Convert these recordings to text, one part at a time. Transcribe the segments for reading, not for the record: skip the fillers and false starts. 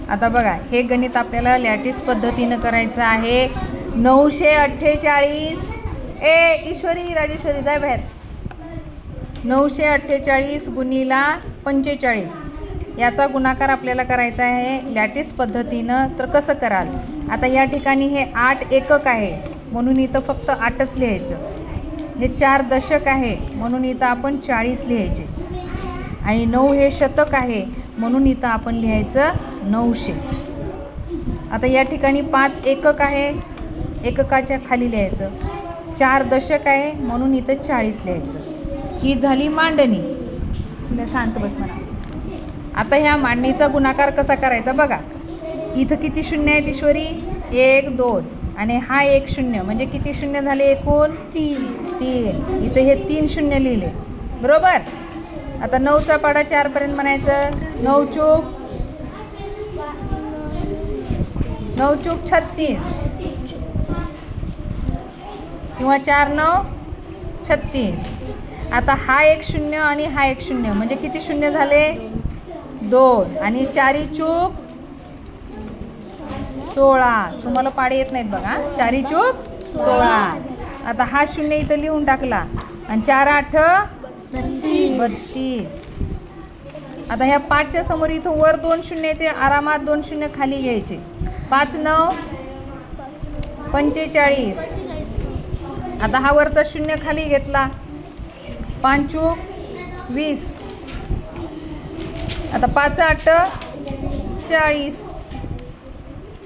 आता बघा, हे गणित आपल्याला लॅटिस पद्धतीनं करायचं आहे. 948 ईश्वरी राजेश्वरी जाय बाहेर. 948 गुणिला 45 याचा गुणाकार आपल्याला करायचा आहे लॅटिस पद्धतीनं. तर कसं कराल? आता या ठिकाणी हे 8 एकक आहे म्हणून इथं फक्त 8च लिहायचं. हे 4 दशक आहे म्हणून इथं आपण 40 लिहायचे. आणि 9 हे शतक आहे म्हणून इथं आपण लिहायचं 900. आता या ठिकाणी 5 एकक आहे, एककाच्या खाली लिहायचं. 4 दशक आहे म्हणून इथं 40 लिहायचं. ही झाली मांडणी. तुला शांत बस म्हणा. आता ह्या मांडणीचा गुणाकार कसा करायचा बघा. इथं किती शून्य आहेत ईश्वरी? 1 2 आणि हा 1 शून्य म्हणजे किती शून्य झाले एकूण? 3. इथं हे 3 शून्य लिहिले बरोबर. आता 9चा पाडा 4 पर्यंत म्हणायचं. 9 चूक 36 किंवा 4 9 36. आता हा 1 शून्य आणि हा 1 शून्य म्हणजे किती शून्य झाले? 2 आणि 4 चूक 16. तुम्हाला पाडे येत नाहीत बघा. 4 चूक 16. आता हा शून्य इथं लिहून टाकला आणि 4 8 32. आता ह्या 5च्या समोर इथं वर 2 शून्य येते, आरामात 2 शून्य खाली घ्यायचे. 5 9 45. आता हा वरचा शून्य खाली घेतला. 5 चूक 20. आता 5 8 40.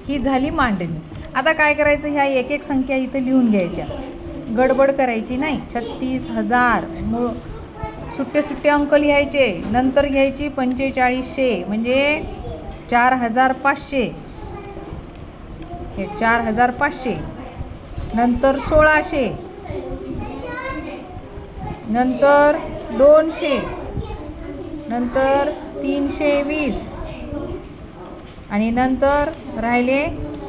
ही झाली मांडणी. आता काय करायचं? ह्या एक एक संख्या इथं लिहून घ्यायच्या. गडबड करायची नाही. 36,000 सुट्टे सुट्टे अंक लिहायचे. नंतर घ्यायची 4500 म्हणजे 4500. हे 4500. नंतर 1600. नंतर 200. नंतर 320 आणि नंतर राहिले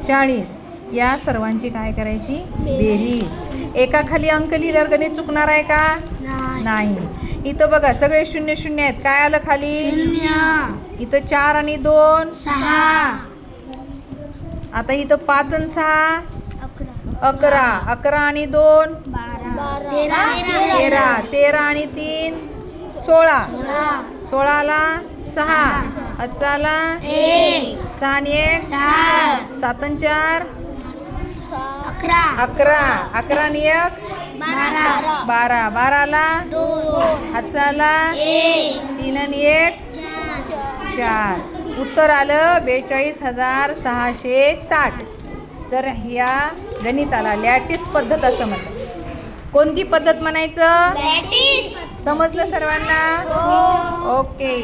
40. या सर्वांची काय करायची? बेरीज. एकाखाली अंक लिहिल्यावर गणित चुकणार आहे का? नाही. इथं बघा सगळे शून्य शून्य आहेत. काय आलं खाली? इथं 4 आणि 2 6. आता इथं 5 आणि 6 11. 11 आणि 2 13. 13 आणि 3 16. 16ला 6. 5ला 6 आणि 1 7 आणि 4 11. 11 आणि 1 12. 12ला 5ला 3 आणि 1 4. उत्तर आलं 42,660. तर ह्या गणिताला लॅटिस पद्धत असं म्हणतात. कोणती पद्धत म्हणायचं? समजलं सर्वांना? ओके.